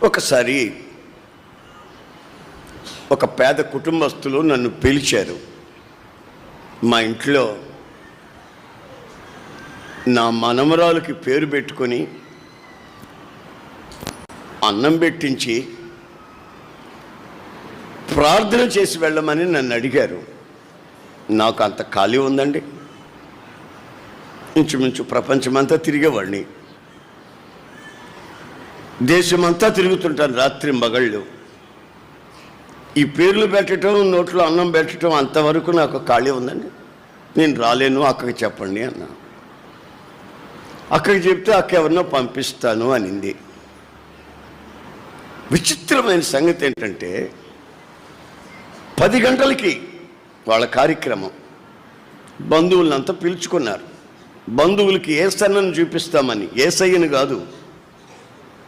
ఒకసారి ఒక పేద కుటుంబస్తులు నన్ను పిలిచారు. మా ఇంట్లో నా మనమరాలకి పేరు పెట్టుకొని అన్నం పెట్టించి ప్రార్థన చేసి వెళ్ళమని నన్ను అడిగారు. నాకు అంత ఖాళీ ఉందండి. ఇంచుమించు ప్రపంచమంతా తిరిగేవాడిని, దేశమంతా తిరుగుతుంటాను రాత్రి మగళ్ళు. ఈ పేర్లు పెట్టడం, నోట్లో అన్నం పెట్టడం అంతవరకు నాకు ఖాళీ ఉందండి. నేను రాలేను, అక్కకి చెప్పండి అన్నా. అక్కడికి చెప్తే అక్క ఎవరినో పంపిస్తాను అనింది. విచిత్రమైన సంగతి ఏంటంటే 10 గంటలకి వాళ్ళ కార్యక్రమం. బంధువులంతా పిలుచుకున్నారు. బంధువులకి ఏసన్నను చూపిస్తామని, ఏసయ్యను కాదు,